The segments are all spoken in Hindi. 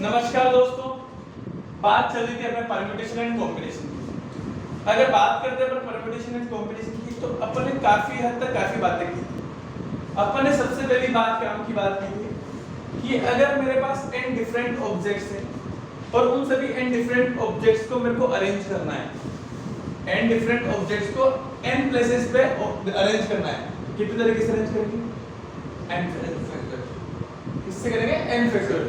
नमस्कार दोस्तों, बात चल रही थी अपने परम्यूटेशन एंड कॉम्बिनेशन की। अगर बात करते हैं परम्यूटेशन एंड कॉम्बिनेशन की तो अपन ने काफी हद तक काफी बातें की थी। अपन ने सबसे पहली बात काम की बात की थी कि अगर मेरे पास n डिफरेंट ऑब्जेक्ट्स हैं और उन सभी n डिफरेंट ऑब्जेक्ट्स को मेरे को अरेंज करना है, n डिफरेंट ऑब्जेक्ट्स को n प्लेसेस पे अरेंज करना है। कितने तरीके से अरेंज करेंगे? n factor. किससे करेंगे? n factor.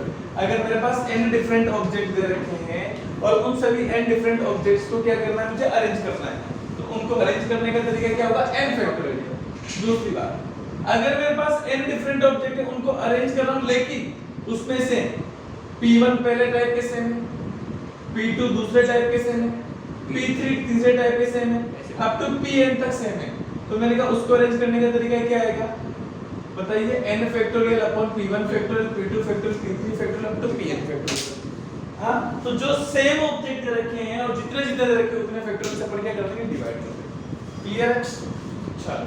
अगर मेरे पास n डिफरेंट ऑब्जेक्ट दे रखे हैं और उन सभी n डिफरेंट ऑब्जेक्ट्स को क्या करना है, मुझे अरेंज करना है, तो उनको अरेंज करने का तरीका क्या होगा? n factorial. दूसरी बात, अगर मेरे पास n डिफरेंट ऑब्जेक्ट है, उनको अरेंज कर रहा हूं, लेकिन उसमें से p1 पहले टाइप के सेम है, p2 दूसरे टाइप के सेम है, p3 तीसरे टाइप के सेम है, अप टू pn तक सेम है, तो मैंने कहा उसको अरेंज करने का तरीका क्या आएगा? बताइए। n factorial upon p1 factorial, p2 factorial, p3 factorial up to pn factorial. हां, तो जो सेम ऑब्जेक्ट दे रखे हैं और जितने जितने दे रखे हैं उतने फैक्टोरियल से अपन क्या करते हैं? डिवाइड करते हैं। क्लियर है? चलो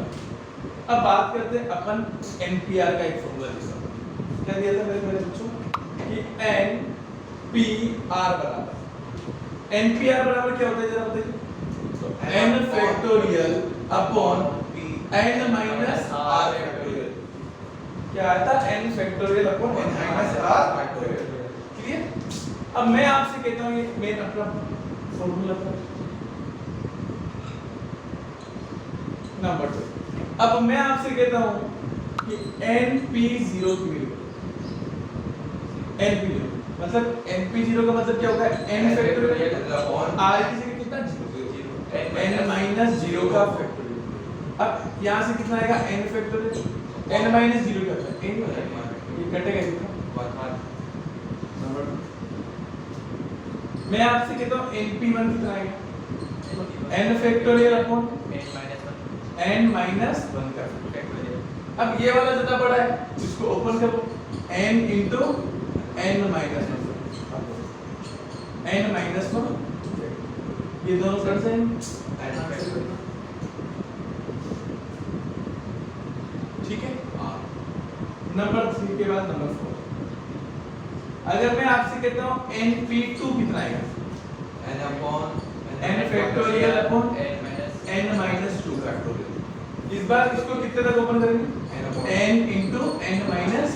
अब बात करते हैं अपन npr का एक फार्मूला दिया। क्या दिया था मेरे बच्चों कि npr बराबर npr बराबर क्या होता है जरा बताइए। तो n factorial upon n minus r factorial. क्या आता है? n factorial upon n minus r factorial. Clear? अब मैं आपसे कहता हूं ये मेन अपना फार्मूला था नंबर 2। अब मैं आपसे कहता हूं कि np0 की वैल्यू np0 मतलब np0 का मतलब क्या होगा? n फैक्टोरियल अपॉन r की जगह कितना 0 n माइनस 0 का फैक्टोरियल। अब यहां से कितना आएगा? n फैक्टोरियल n माइनस 0 क्या होता है? n ये कटेगा कितना? नंबर। मैं आपसे कहता हूं np1 कितना आएगा? n factorial upon n minus 1 का फैक्टोरियल। अब ये वाला जितना बड़ा है इसको ओपन करो, n into n minus 1 n minus 1, ये दोनों कर से ठीक है। नंबर 3 के बाद नंबर 4। अगर मैं आपसे कहता हूं np2 कितना आएगा? n upon n factorial upon n minus 2 factorial. इस बार इसको कितने तक ओपन करेंगे? n into n माइनस,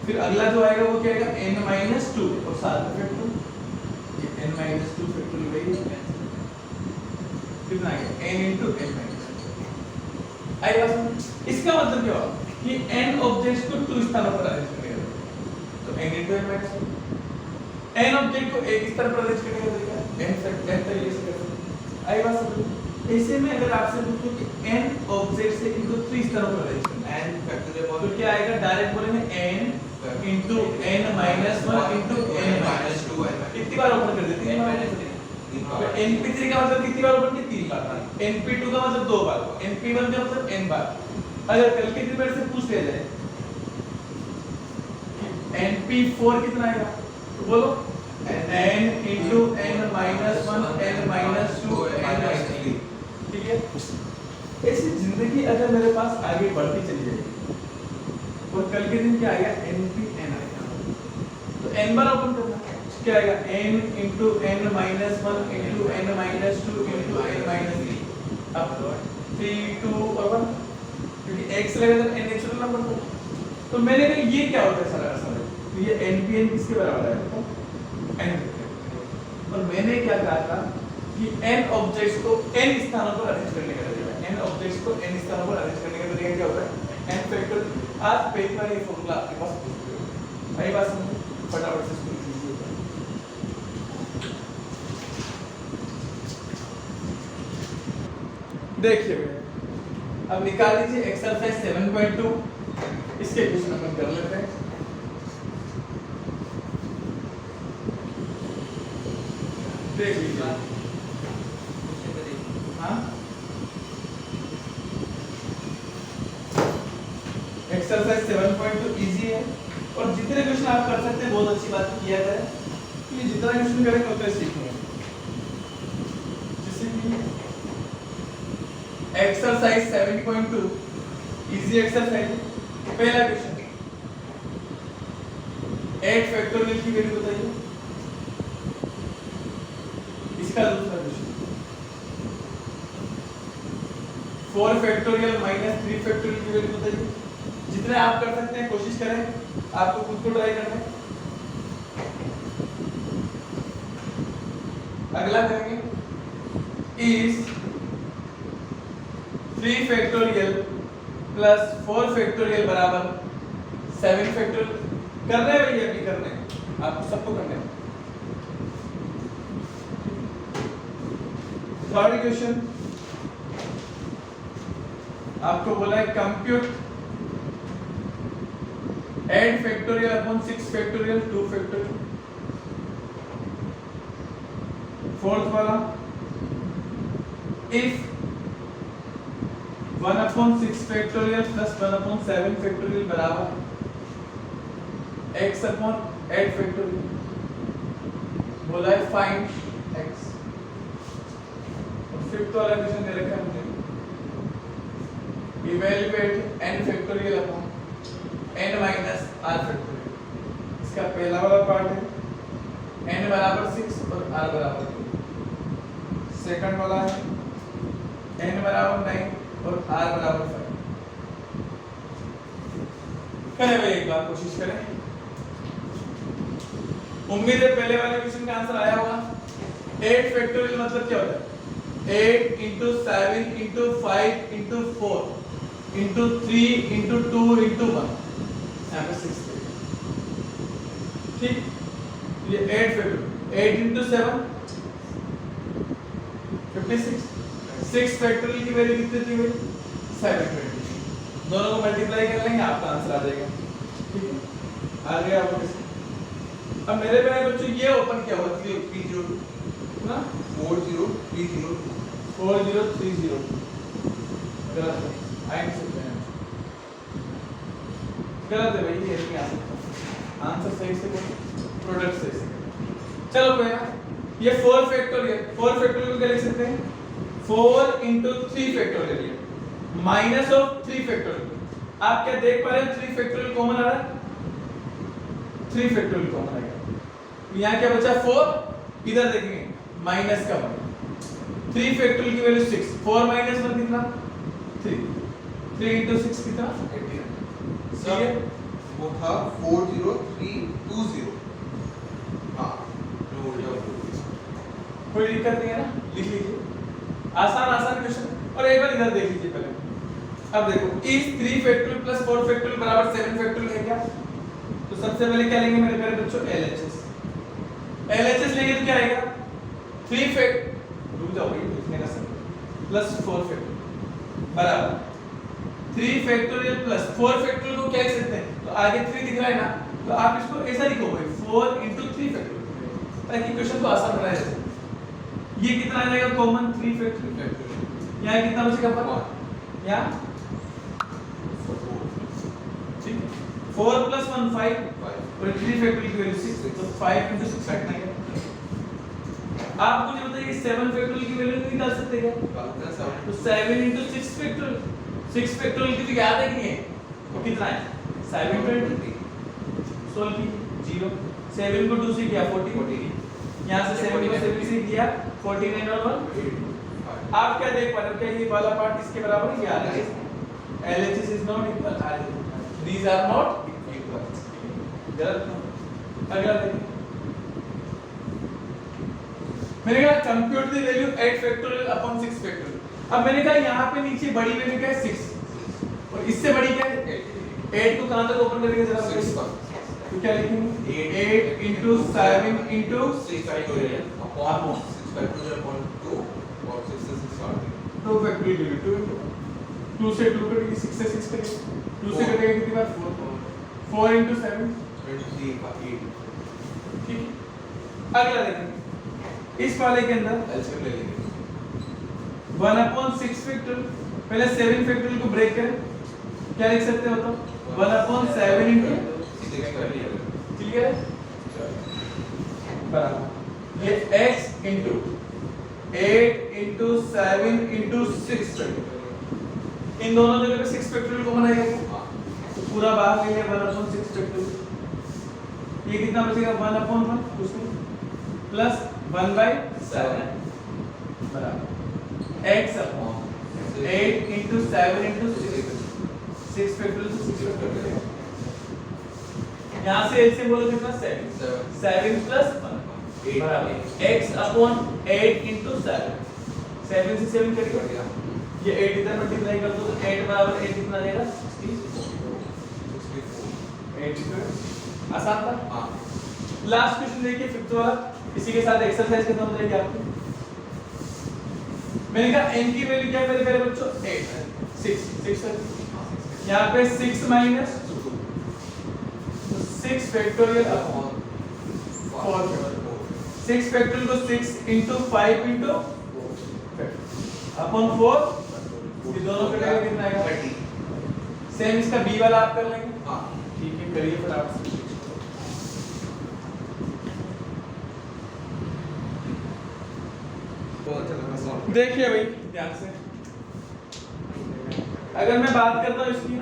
फिर अगला जो आएगा वो क्या आएगा? n माइनस 2 और साथ में फैक्टोरियल, ये n माइनस 2 फैक्टोरियल वही है। कितना आएगा? n into n minus 2। आई बात? इसका मतलब क्या हुआ कि n ऑब्जेक्ट्स को 2 स्थानों पर अरेंज करेगा, तो n into n minus 2। n object को एक स्तर पर अरेंज करने का तरीका n तरीके से करते हैं। आई बात समझ? ऐसे में अगर आपसे पूछो कि n ऑब्जेक्ट से इनको 3 स्तरों पर अरेंज करना है, n फैक्टोरियल तो क्या आएगा? डायरेक्ट बोलेंगे n into n minus 1 into n minus 2। कितनी बार ओपन कर देते हैं? तो np3 का मतलब कितनी बार ओपन की? 3 बार। np2 का मतलब 2 बार, np1 का मतलब n बार। अगर कल के दिन मेरे से पूछ लिया जाए np4 कितना आएगा, तो बोलो n into n minus 1 n minus 2 n minus 3। ठीक है? ऐसी जिंदगी अगर मेरे पास आगे बढ़ती चली जाएगी और कल के दिन क्या आएगा? npn आएगा, तो n बार ओपन करना, क्या आएगा? n into n minus 1 into n minus 2 into n minus 3। अब 3 2 और 1, क्योंकि x लगेगा तो n नेचुरल नंबर को, तो मैंने कहा ये क्या होता है सारा का सारा, तो ये npn किसके बराबर है? तो n। और मैंने क्या कहा था कि n ऑब्जेक्ट्स को n स्थानों पर अरेंज करने का तरीका, n ऑब्जेक्ट्स को n स्थानों पर अरेंज करने का तरीका क्या होता है? n factor. आज पेज पर ये फार्मूला आपके पास है, बात समझो, फटाफट से इसको कीजिए। देखिए अब निकाल लीजिए एक्सरसाइज 7.2, इसके क्वेश्चन अपन कर लेते हैं। देख लीजिए। हाँ, एक्सरसाइज 7.2 इजी है और जितने क्वेश्चन आप कर सकते हैं बहुत अच्छी बात किया करें, क्योंकि जितना क्वेश्चन करेंगे उतना सीखेंगे। Exercise 7.2 easy exercise. पहला क्वेश्चन, 8 फैक्टोरियल की वैल्यू बताइए। इसका दूसरा क्वेश्चन 4 फैक्टोरियल माइनस 3 फैक्टोरियल की वैल्यू बताइए। जितने आप कर सकते हैं कोशिश करें, आपको खुद को ट्राई करना है। अगला करेंगे इज 3 फैक्टोरियल प्लस 4 फैक्टोरियल बराबर 7 फैक्टोरियल। कर रहे हैं भैया, अभी कर रहे हैं, आपको सबको करना है। थर्ड क्वेश्चन आपको बोला है compute 8 factorial upon 6 factorial 2 factorial. Fourth वाला if 1 upon 6 factorial plus 1 upon 7 factorial बराबर x अपॉन 8 फैक्टोरियल। बोला है फाइंड x। और फिफ्थ वाला क्वेश्चन दे रखा है मुझे evaluate n factorial upon n minus r factorial. इसका पहला वाला पार्ट है n बराबर 6 और r बराबर 2। सेकंड वाला है n बराबर 9 और r बराबर 5। करें भाई एक बार कोशिश करें। उम्मीद है पहले वाले क्वेश्चन का आंसर आया होगा। 8 फैक्टोरियल मतलब क्या होता है? 8 into 7 into 5 into 4 into 3 into 2 into 1 यहाँ पे 6 ठीक। ये 8 फैक्टोरियल 8 into 7 56 6 फैक्टोरियल की वैल्यू कितनी थी भाई? 720। दोनों को मल्टीप्लाई कर लेंगे आपका आंसर आ जाएगा। ठीक है, आ गया आपको। अब मेरे प्यारे बच्चों ये ओपन क्या हुआ? 3 ना 4030 गलत है, आ नहीं सकते हैं, गलत है भाई, ये नहीं आ सकता। आंसर सही से बोलो, प्रोडक्ट सही से। चलो भैया ये 4 फैक्टोरियल को क्या लिख सकते हैं? 4 into 3 factorial minus of 3 factorial. आप क्या देख पा रहे हैं? 3 फैक्टोरियल कॉमन आ रहा है, 3 फैक्टोरियल कॉमन आएगा। यहाँ क्या बचा? 4, इधर देखेंगे माइनस का 1। 3 फैक्टोरियल की वैल्यू 6, 4 माइनस 1 कितना? 3 3 into 6 कितना? 18। सर वो था 40320। हाँ कोई दिक्कत नहीं है ना, लिख लीजिए। आसान क्वेश्चन। और एक बार इधर देख लीजिए पहले। अब देखो इस 3 फैक्टोरियल प्लस 4 फैक्टोरियल बराबर 7 फैक्टोरियल है क्या? तो सबसे पहले क्या लेंगे मेरे प्यारे बच्चों? LHS लेंगे तो क्या आएगा? 3 फैक्ट रुक जाओ भाई लिखने का सब प्लस 4 फैक्टोरियल बराबर 3 फैक्टोरियल प्लस 4 फैक्टोरियल को क्या लिख सकते हैं? तो आगे 3 दिख रहा है ना, तो आप इसको ऐसा लिखो भाई 4 into 3 फैक्टोरियल, ताकि क्वेश्चन को आसान बनाया जा सके। ये कितना आ जाएगा कॉमन? 3 फैक्टोरियल। यहाँ कितना बचेगा? 1 यहाँ ठीक है। 4 plus 1 5 और 3 फैक्टोरियल की वैल्यू 6, तो 5 into 6 काटना है। आप मुझे बताइए 7 फैक्टोरियल की वैल्यू निकाल सकते हैं क्या? तो 7 into 6 फैक्टोरियल, 6 फैक्टोरियल की तो याद है कि नहीं है? वो कितना है? 720 सोल्व की 0 7 को 2 से किया 40 यहाँ से 7 को 7 से किया 49 और 1 आप क्या देख पा रहे हो? क्या ये वाला पार्ट इसके बराबर है? ये RHS LHS is not equal RHS, these are not equal। गलत। अगला देखिए, मैंने कहा compute the value 8 factorial upon 6 factorial. अब मैंने कहा यहाँ पे नीचे बड़ी वैल्यू क्या है? 6 और इससे बड़ी क्या है? 8 को कहां तक ओपन करेंगे जरा? 6 पर। तो क्या लिखेंगे? 8 into 7 into 6 factorial upon 6 factorial upon 2 और 6 से 6 काट देंगे। 2 फैक्टोरियल 2 से 2 कटेगी, 6 से 6 कटेगी, 2 से कटेगा कितनी बार? 4 into 7 28। ठीक है। अगला देखेंगे इस वाले के अंदर एलसीएम ले लेंगे 1 upon 6 फैक्टोरियल, पहले 7 फैक्टोरियल को ब्रेक करें, क्या लिख सकते हो? तो 1 upon 7 into 6 कर लिया। क्लियर है? बराबर ये x into 8 into 7 into 6 इन दोनों जगह पे 6 फैक्टोरियल कॉमन आएगा। तो पूरा बाहर ले लिया 1 upon 6 फैक्टोरियल। ये कितना बचेगा 1/1 उसमें प्लस 1/7 बराबर x upon 8 into 7 into 6 factorial से 6 फैक्टोरियल यहाँ से एलसीएम बोलो कितना 7 प्लस 1 बराबर x अपॉन 8 into 7 7 से 7 करिए ये 8 इधर मल्टीप्लाई कर दो तो 8 बराबर 8 कितना आ जाएगा 64 आसान था हाँ लास्ट क्वेश्चन देखिए फिफ्थ वाला इसी के साथ एक्सरसाइज खत्म हो जाएगी आपकी मैंने कहा n की वैल्यू क्या है मेरे प्यारे बच्चों 8 6 है यहाँ पे 6 माइनस 6 फैक्टोरियल अपॉन 4 6 फैक्टोरियल को 6 into 5 into अपॉन 4 ये दोनों का कितना आएगा 30 सेम इसका b वाला आप कर लेंगे हाँ ठीक है करिए फिर आप देखिए भाई ध्यान से अगर मैं बात करता हूँ इसकी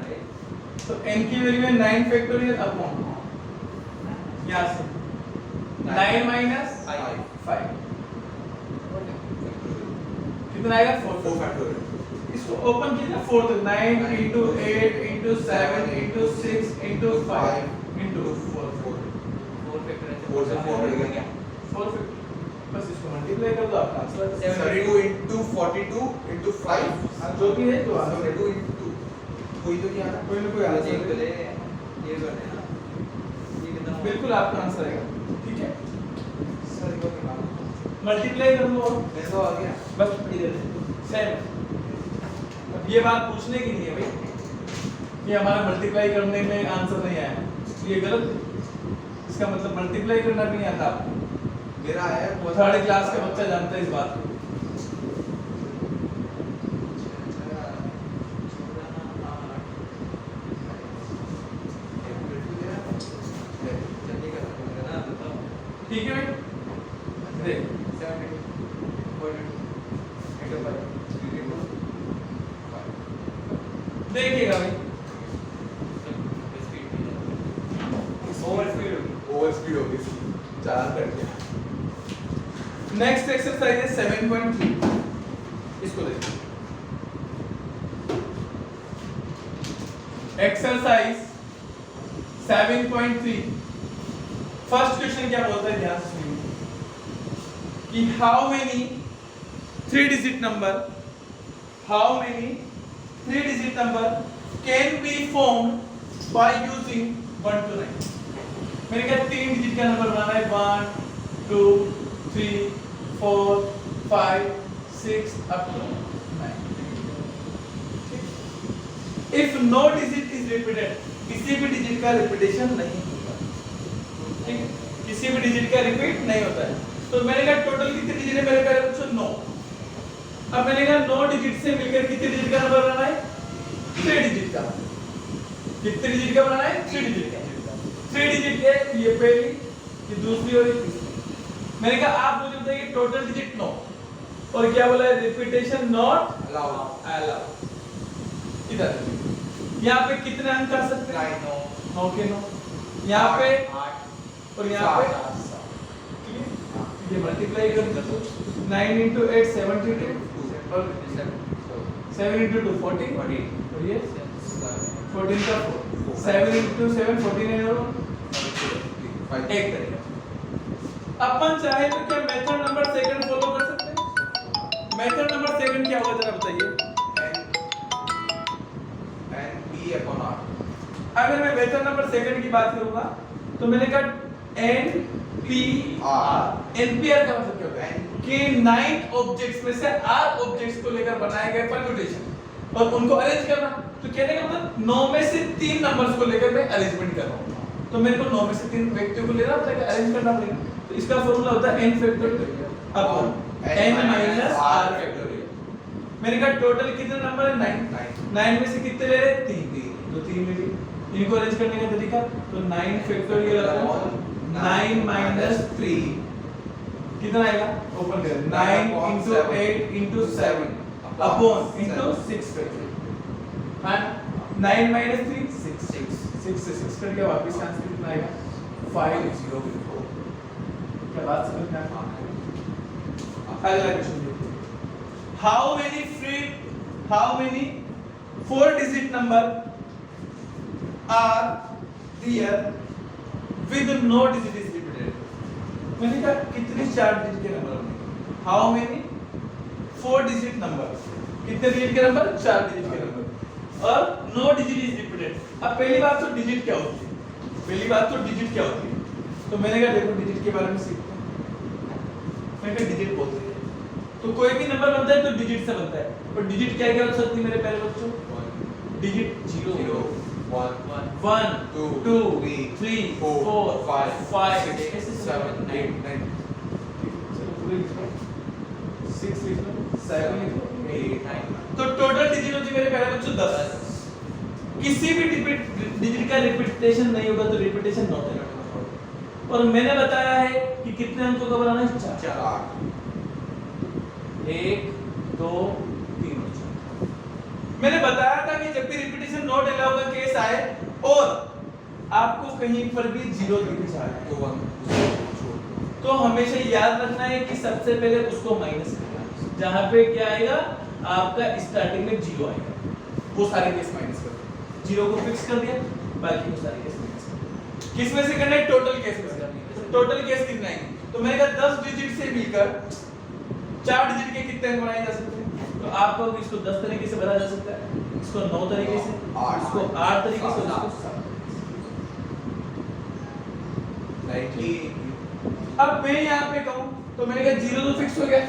तो n की वैल्यू है 9 फैक्टोरियल अपॉन यहाँ से 9 माइनस 5 कितना आएगा 4 फैक्टोरियल इसको ओपन कीजिए ना 4 9 into 8 into 7 into 6 into 5 into 4 4 से 4 बढ़ गया 4 बस इसको मल्टीप्लाई कर दो आपका आंसर 72 into 42 into 5 जो भी है तो आंसर 72 into कोई तो क्या है कोई ना कोई आंसर ये बने ना ये कितना बिल्कुल आपका आंसर आएगा ठीक है सर ये निकालो मल्टीप्लाई कर लो ऐसा आ गया बस इधर सेम अब ये बात पूछने की नहीं है भाई कि हमारा मल्टीप्लाई करने में आंसर नहीं आया ये गलत है इसका मतलब मल्टीप्लाई करना भी नहीं आता आपको मेरा आया वो थर्ड क्लास का बच्चा जानता है इस बात को ठीक है भाई देख देखिएगा भाई ओवर स्पीड हो गई 4 कर दिया नेक्स्ट एक्सरसाइज है 7.3 इसको देखिए एक्सरसाइज 7.3 फर्स्ट क्वेश्चन क्या बोलता है ध्यान से सुनिए कि how many 3 digit number can be formed by using 1 to 9 मैंने कहा 3 डिजिट का नंबर बनाना है 1 2 3 4 5 6 up to 9 if no digit is repeated किसी भी डिजिट का रिपीटेशन नहीं होगा ठीक है किसी भी डिजिट का रिपीट नहीं होता है तो मैंने कहा टोटल कितने डिजिट है मेरे प्यारे बच्चों 9 अब मैंने कहा 9 डिजिट से मिलकर कितने डिजिट का नंबर बनाना है 3 डिजिट का कितने डिजिट का बनाना है 3 डिजिट का 3 डिजिट है ये पहली ये दूसरी और ये तीसरी मैंने कहा आप मुझे बताइए टोटल डिजिट 9 और क्या बोला है रिपीटेशन नॉट अलाउड इधर यहाँ पे कितने अंक कर सकते हैं 9 के 9 यहाँ पे 8 और यहाँ पे ठीक है ये मल्टीप्लाई कर दो 9 into 8 72 और 7 into 2 40 और ये 14 का 4 7 into 7 49 और एक तरीका अपन चाहे तो क्या मेथड नंबर सेकंड फॉलो कर सकते हैं मेथड नंबर सेकंड क्या होगा जरा बताइए n b upon r अगर मैं मेथड नंबर सेकंड की बात करूंगा तो मैंने कहा n p r npr का मतलब क्या होता है कि 9 ऑब्जेक्ट्स में से r ऑब्जेक्ट्स को लेकर बनाए गए परम्यूटेशन और उनको अरेंज करना तो कहने का मतलब 9 में से 3 नंबर्स को लेकर मैं अरेंजमेंट कर रहा हूं तो मेरे को 9 में से 3 व्यक्तियों को लेना होता है अरेंज करना पड़ेगा तो इसका फार्मूला होता है n factorial upon n minus r factorial मैंने कहा टोटल कितने नंबर है 9 में से कितने ले रहे 3 तो 3 ले लिए इनको अरेंज करने का तरीका तो 9 फैक्टोरियल अपॉन 9 माइनस 3 कितना आएगा ओपन करें 9 into 8 into 7 upon into 6 factorial हां 9 minus 3 6 से 6 करके वापस आंसर कितना आएगा 5 0 before. क्या बात समझ में आ रही है? अगला क्वेश्चन देखिए, how many 4 digit number are there with no digit is repeated. मैंने कहा कितने 4 डिजिट के नंबर होंगे? हाउ मेनी 4 डिजिट नंबर, कितने डिजिट के नंबर? 4 डिजिट के नंबर और नो डिजिट इज रिपीटेड। अब पहली बात तो डिजिट क्या होती है, तो मैंने कहा देखो डिजिट के बारे में सीखते हैं। मैंने कहा डिजिट बोलते हैं तो कोई भी नंबर बनता है तो डिजिट से बनता है, और डिजिट क्या क्या हो सकती है मेरे प्यारे बच्चों? डिजिट 0 1 1 2 2 3 3 4 4 5 5 6 7 8 9 6 लिख लो 7 लिख लो 8 9 तो टोटल डिजिट होती है मेरे प्यारे बच्चों 10। किसी भी डिजिट का रिपीटेशन नहीं होगा तो रिपीटेशन नॉट है। और मैंने बताया है कि कितने अंकों का बनाना है? 4 1 2 3 और 4। मैंने बताया था कि जब भी रिपीटेशन नॉट अलाउ का केस आए और आपको कहीं पर भी 0 दिख जाए तो 1 तो हमेशा याद रखना है कि सबसे पहले उसको माइनस करना है। जहां पे क्या आएगा आपका स्टार्टिंग में 0 आएगा, वो सारे केस माइनस कर दो। 0 को फिक्स कर दिया, बाकी वो सारे केस माइनस कर दो। किस में से करना है? टोटल केस में करना है। टोटल केस कितने आएंगे? तो मैंने कहा 10 डिजिट से मिलकर 4 डिजिट के कितने अंक बनाए जा सकते हैं? तो आपको इसको 10 तरीके से बनाया जा सकता है, इसको 9 तरीके से, इसको 8 तरीके से, इसको 7 तरीके से। अब मैं यहाँ पे कहूँ तो मैंने कहा 0 तो फिक्स हो गया।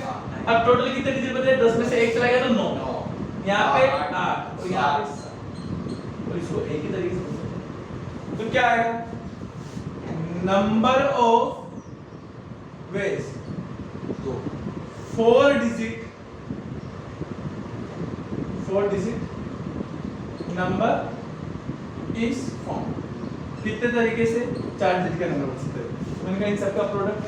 अब टोटल कितने डिजिट बचे? 10 में से 1 चला गया तो 9, यहाँ पे 8 और यहाँ पे 7, और इसको एक ही तरीके से बना सकते हैं। तो क्या आएगा? Number of ways 4 digit number is form. कितने तरीके से? 4 डिजिट का नंबर बन सकते हैं। मैंने कहा इन सबका product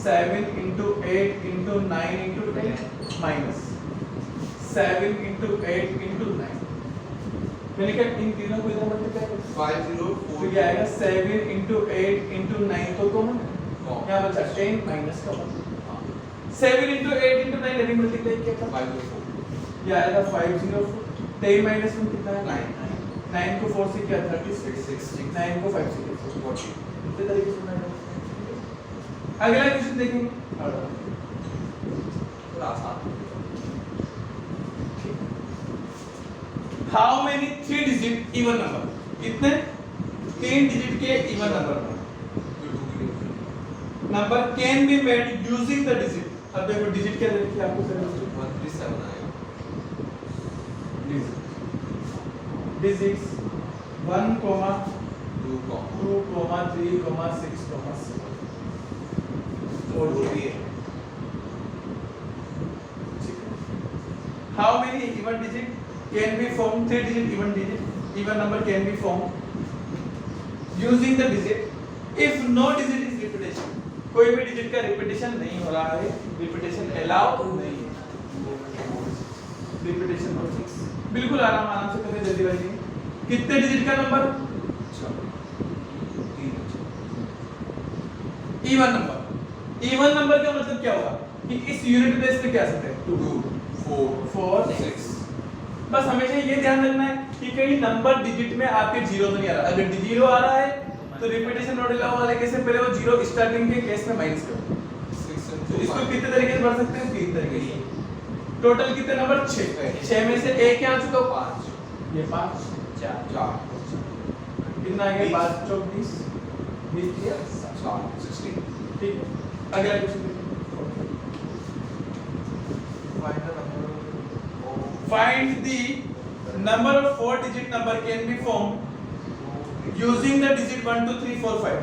7 into 8 into 9 into 10 minus 7 into 8 into 9। मैंने कहा इन तीनों को इधर मल्टीप्लाई करो 5 0 तो 4 क्या आएगा? 7 into 8 into 9 तो कॉमन है, यहाँ बचा 10 माइनस का 1। 7 into 8 into 9 अभी मल्टीप्लाई किया था 5 0 ये आएगा 504। 10 माइनस 1 कितना है? 9 को 4 से किया 36, 9 को 5 से किया 40। इतने तरीके से बनाया। अगला क्वेश्चन देखेंगे। How many 3 digit even number, कितने 3 डिजिट के even number can be made using the digit. अब देखो डिजिट क्या देखिए आपको सर 137 आएगा। डिजिट्स 1, 2, 2 3, 6, 7 और भी है। How many even digit can be formed? 3 digit even number can be formed using the digit if no digit is repetition। कोई भी डिजिट का रिपीटेशन नहीं हो रहा है, रिपीटेशन अलाउ नहीं है, रिपीटेशन हो 6। बिल्कुल आराम से करते जल्दी भाई। कितने डिजिट का number? Even number. Even number का मतलब क्या होगा कि इस यूनिट बेस पे क्या सकते हैं? 2 4 6। बस हमेशा ये ध्यान रखना है कि कहीं नंबर डिजिट में आपके 0 तो नहीं आ रहा। अगर 0 आ रहा है तो रिपीटेशन नॉट अलाउ वाले केस में पहले वो 0 स्टार्टिंग के केस में माइनस करो। तो इसको कितने तरीके से बढ़ सकते हैं? 3 तरीके से। टोटल कितने नंबर? 6 में से एक यहाँ चुका 5, ये 5 4 कितना आ गया? 5 चौक 20 किया 16। ठीक है। अगला question find the number of 4 digit number can be formed using the digit 1 2 3 4 5।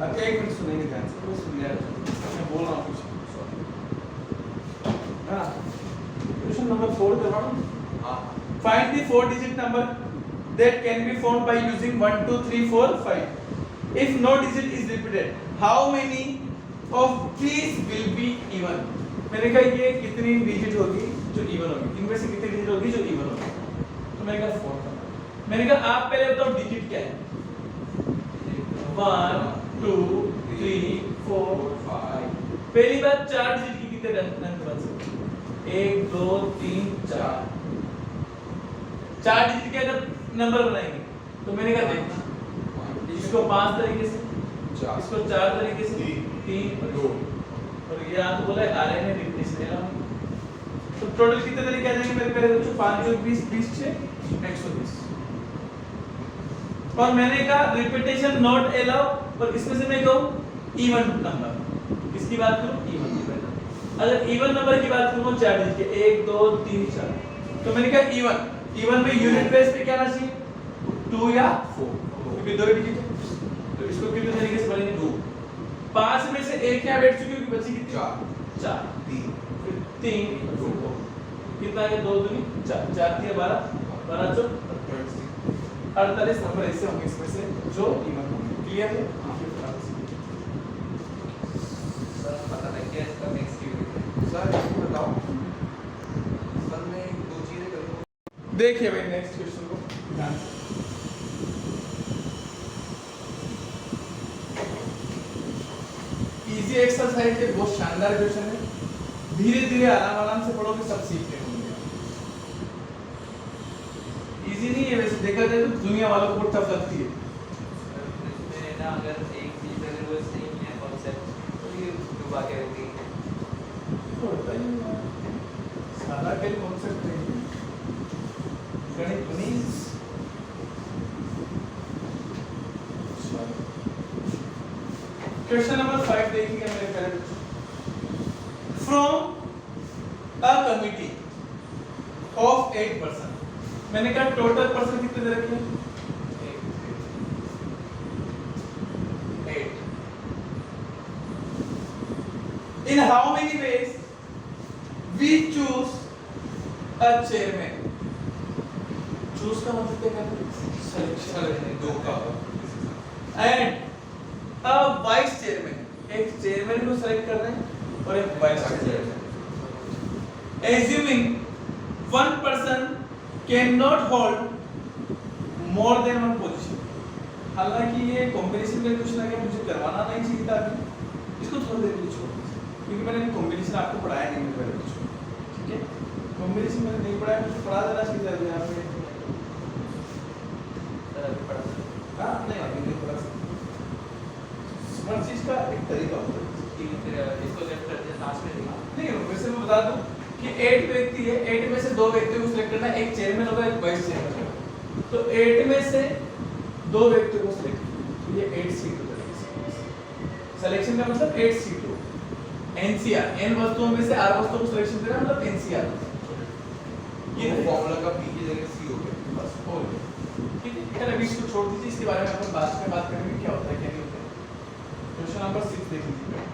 अब एक मिनट सुनेंगे ध्यान से, तो सुन लिया मैं बोल रहा हूँ कुछ। हाँ क्वेश्चन नंबर 4 करवा दूँ। Find the 4 digit number that can be formed by using 1 2 3 4 5 if no digit is repeated how many of these will be even। मैंने कहा ये कितनी डिजिट होगी जो इवन होगी, इनमें से कितनी डिजिट होगी जो इवन होगी? तो मैंने कहा 4 मैंने कहा आप पहले बताओ डिजिट क्या है? 1 2 3 4 5 पहली बात 4 डिजिट की कितने अंक बन सकते हैं? 1 2 3 4 4 डिजिट के अगर नंबर बनाएंगे तो मैंने कहा देखना इसको 5 तरीके से, इसको 4 तरीके से, 3 2 और ये आप बोला है आरएनए रिप्लेसमेंट तो टोटल कितने तरीके आ जाएंगे मेरे पहले बच्चों? 5 और 20 20 6 120 और मैंने कहा रिपीटेशन नॉट अलाउ और इसमें से मैं कहूं इवन नंबर किसकी बात करूं? Even number. अगर इवन नंबर की बात करूं 4 डिजिट के 1 2 3 4 तो मैंने कहा इवन में यूनिट बेस पे क्या आना चाहिए? 2 या 4 क्योंकि 2 डिजिट है तो इसको कितने तरीके से बनेंगे? 2 5 में से एक यहाँ बैठ चुकी होगी बची कितनी? 4 3 फिर 3 कितना है? 2 दूनी 4 4 3 12 12 चौक 48 नंबर ऐसे होंगे इसमें से जो इवन होंगे। क्लियर है? सर पता लग गया इसका नेक्स्ट यूनिट सर ये बताओ सर मैं 2 चीजें करूंगा। देखिए भाई नेक्स्ट क्वेश्चन को ध्यान से। इजी एक्सरसाइज है, बहुत शानदार क्वेश्चन है। धीरे धीरे आराम आराम से पढ़ोगे सब सीखते होंगे। इजी नहीं है वैसे देखा जाए तो दुनिया वालों को बहुत टफ लगती है। इसमें ना अगर एक चीज अगर वो सही है कॉन्सेप्ट तो ये डुबा के रख देंगे तो बताइए सादा के कॉन्सेप्ट है गणित 19 क्वेश्चन नंबर 5 देखिएगा मेरे प्यारे बच्चों। From a committee of 8 person मैंने कहा टोटल पर्सन कितने दे रखे हैं? 8 in how many ways we choose a chairman. Choose का मतलब क्या है? सिलेक्शन। 2 का एंड अ वाइस चेयरमैन एक चेयरमैन को सेलेक्ट कर रहे हैं और एक vice chairman. Assuming one person can not hold more than one position. हालांकि ये कॉम्बिनेशन का क्वेश्चन है कि मुझे करवाना नहीं चाहिए था अभी, इसको थोड़ी देर के लिए छोड़ दीजिए क्योंकि मैंने कॉम्बिनेशन आपको पढ़ाया नहीं मेरे पहले बच्चों। ठीक है, कॉम्बिनेशन मैंने नहीं पढ़ाया, मुझे पढ़ा देना चाहिए था यहाँ पे। सर अभी पढ़ा हाँ नहीं अभी नहीं पढ़ा सकते। हर चीज का एक तरीका होता है। ठीक है फिर इसको लेफ्ट कर दिया लास्ट में दिखा नहीं वैसे मैं बता दूं कि 8 व्यक्ति है, 8 में से 2 व्यक्तियों को सिलेक्ट करना है, एक चेयरमैन होगा एक वाइस चेयरमैन होगा। तो 8 में से 2 व्यक्तियों को सिलेक्ट तो ये 8 सीट हो जाएगी। सिलेक्शन का मतलब 8 सीट हो। एनसीआर n वस्तुओं में से r वस्तुओं को सिलेक्शन करना मतलब एनसीआर। ये फॉर्मूला का p की जगह c हो गया। बस हो गया। ठीक है, खैर अभी इसको छोड़ दीजिए, इसके बारे में अपन बाद में बात करेंगे क्या होता है क्या नहीं होता है। क्वेश्चन नंबर 6 देख लीजिए।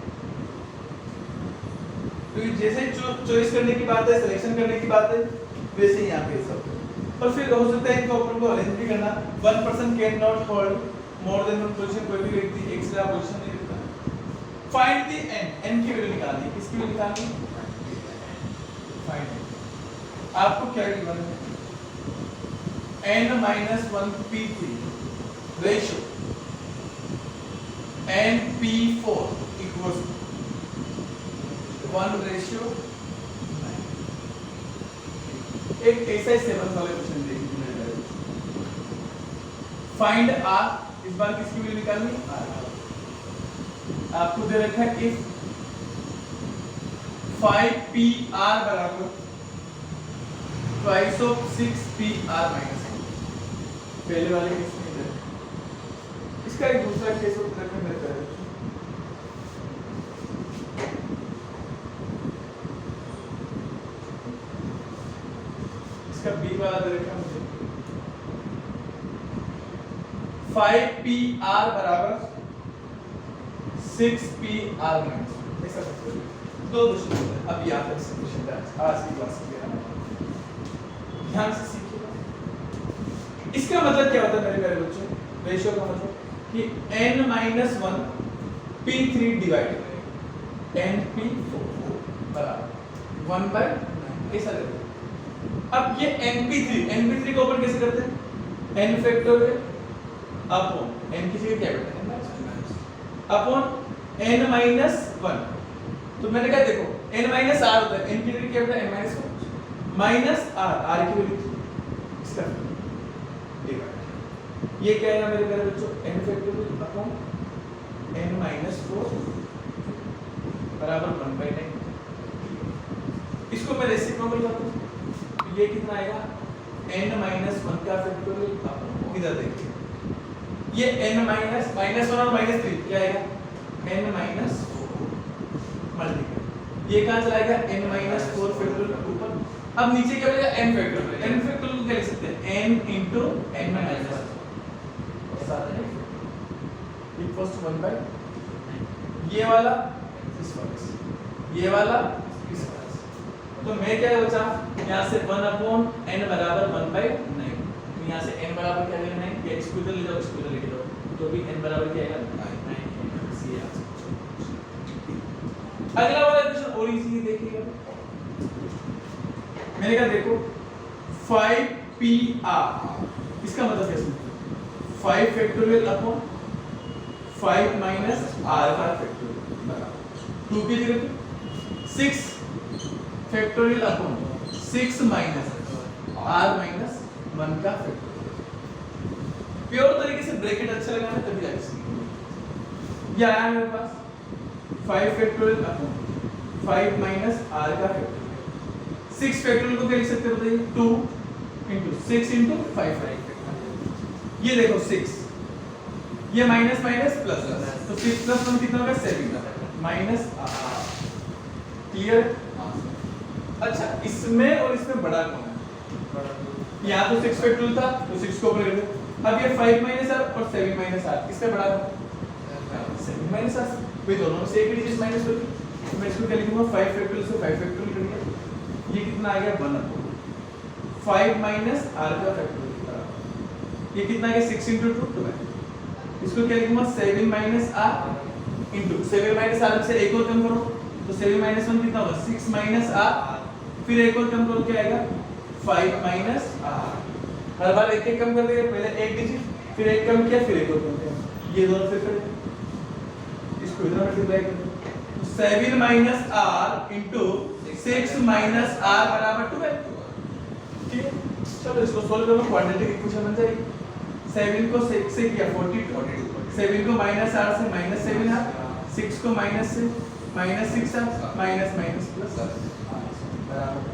तो जैसे चॉइस करने की बात है, सिलेक्शन करने की बात है, वैसे ही यहाँ पे सब। और फिर हो सकता है इनको अपन को अरेंज भी करना। One person can not hold more than one position. कोई भी व्यक्ति एक से ज्यादा पोजीशन नहीं रखता। फाइंड द n की वैल्यू निकालनी है। किसकी वैल्यू निकालनी है? फाइंड आपको क्या गिवन है? n - 1 p3 ratio n p4 equals 1:9। एक ऐसा ही 7 वाला क्वेश्चन देखिए। फाइंड r, इस बार किसकी वैल्यू निकालनी? r। आपको दे रखा है इफ 5pr बराबर twice of 6pr minus 1। पहले वाले केस में इधर इसका एक दूसरा केस होता है मेरे तरह। इसका b वाला दे रखा मुझे 5pr बराबर 6pr minus 1। ऐसा करते हैं दो क्वेश्चन होते हैं। अब याद रख सकते हैं आज की क्लास के लिए ध्यान से सीखिएगा। इसका मतलब क्या होता है मेरे प्यारे बच्चों? रेशियो का मतलब कि n - 1 p3 divided n p4 बराबर 1/9 ऐसा करते हैं। अब ये np3 को ओपन कैसे करते हैं? n फैक्टोरियल अपॉन n की जगह क्या बैठा है? Upon n minus 1। तो मैंने कहा देखो n माइनस r होता है, n की वैल्यू क्या होता है n माइनस 1 माइनस r की वैल्यू इसका ये क्या है मेरे प्यारे बच्चों n factorial upon n minus 4 बराबर 1/9। इसको मैं रेसिप्रोकल करता हूं तो ये कितना आएगा n माइनस 1 का फैक्टोरियल अपॉन इधर देखिए ये n माइनस 1 और माइनस 3 क्या आएगा n माइनस 4 मल्टीप्लाई ये कहां चला जाएगा n माइनस 4 फैक्टोरियल ऊपर। अब नीचे क्या बचेगा n फैक्टोरियल। n फैक्टोरियल क्या लिख सकते हैं n into n minus 1 equals to 1/, ये वाला इस वाले से ये वाला इस वाले से। तो मैं क्या बचा यहाँ से 1 अपॉन n बराबर 1/9। तो यहाँ से n बराबर क्या लेना है ये इसको इधर ले जाओ इसको इधर लेके जाओ तो भी n बराबर क्या आएगा 9। सी आ अगला वाला क्वेश्चन और इजी देखिएगा। मैंने कहा देखो 5pr इसका मतलब क्या समझते 5 फैक्टोरियल अपॉन 5 माइनस r का फैक्टोरियल बराबर 2 की जगह 6 factorial upon 6 minus r minus 1 का फैक्टोरियल। प्योर तरीके से ब्रैकेट अच्छा लगाना है तभी जाके सीखेंगे। ये आया मेरे पास 5 फैक्टोरियल अपॉन 5 माइनस r का फैक्टोरियल। 6 फैक्टोरियल को क्या लिख सकते हैं बताइए 2 into 6 into 5 ये देखो 6 ये माइनस माइनस प्लस तो 6 प्लस 1 कितना होगा 7 माइनस क्लियर। अच्छा इसमें और इसमें बड़ा कौन है यहाँ तो 6 फैक्टोरियल था तो 6 को ऊपर कर दो। अब ये 5 माइनस r और 7 माइनस r इसमें बड़ा कौन 7 माइनस r भाई दोनों में से एक डिजिट माइनस होगी। मैं इसको क्या लिखूंगा 5 फैक्टोरियल से 5 फैक्टोरियल कर दिया ये कितना आ गया 1 अपॉन 5 माइनस r का फैक्टोरियल ये कितना है 6 into 2 12। इसको क्या लिखूंगा 7 minus r into 7 minus r से एक और कम करो तो 7 माइनस 1 कितना होगा 6 माइनस r फिर एक और कम करो क्या आएगा 5 माइनस r। हर बार एक एक कम कर देंगे पहले एक डिजिट फिर एक कम किया फिर एक और कम किया ये दोनों फिर करें इसको इधर मल्टीप्लाई कर दो 7 minus r into 6 minus r बराबर 12। ठीक है चलो इसको सोल्व करो क्वाड्रेटिक इक्वेशन बन जाएगी। 7 को 6 से किया 42 7 को माइनस r से माइनस 7 r 6 को माइनस से minus 6 r minus minus plus बराबर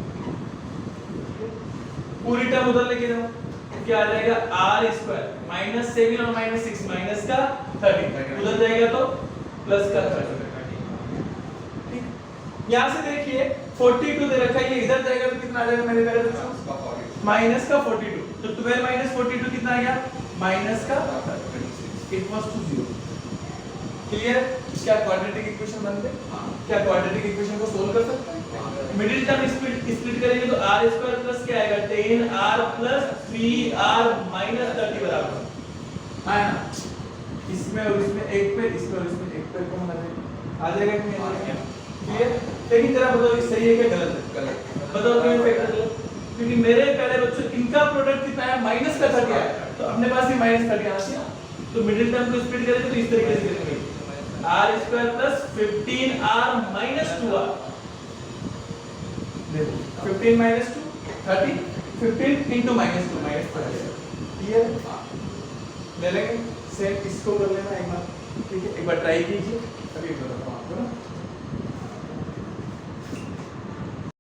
पूरी टर्म उधर लेके जाओ क्या आ जाएगा r स्क्वायर माइनस 7 और माइनस 6 माइनस का 30 उधर जाएगा तो प्लस का 30। ठीक यहाँ से देखिए 42 दे रखा है ये इधर जाएगा तो कितना आ जाएगा मेरे प्यारे बच्चों माइनस का 42 तो 12 माइनस 42 कितना आ गया माइनस का इक्वल्स टू 0। क्लियर क्या क्वाड्रेटिक इक्वेशन बन गए क्या क्वाड्रेटिक इक्वेशन को सोल्व कर सकते हैं। मिडिल टर्म स्प्लिट करेंगे तो r स्क्वायर प्लस क्या आएगा 10r प्लस 3r माइनस 30 बराबर आया ना। इसमें और इसमें एक पे इसमें और इसमें एक पे कौन आ जाएगा कि नहीं आ जाएगा। क्लियर लेकिन जरा बताओ सही है क्या गलत है बताओ क्यों फैक्टर क्योंकि मेरे पहले बच्चों इनका प्रोडक्ट कितना है माइनस का 30 है तो अपने पास ही माइनस 30 आना चाहिए तो मिडिल टर्म को स्प्लिट करेंगे तो इस तरीके से करेंगे r square plus 15r minus 2r देखो 15 minus 2 30 15 into minus 2 minus 30 clear ले लेंगे सेम इसको कर लेना एक बार ठीक है एक बार ट्राई कीजिए अभी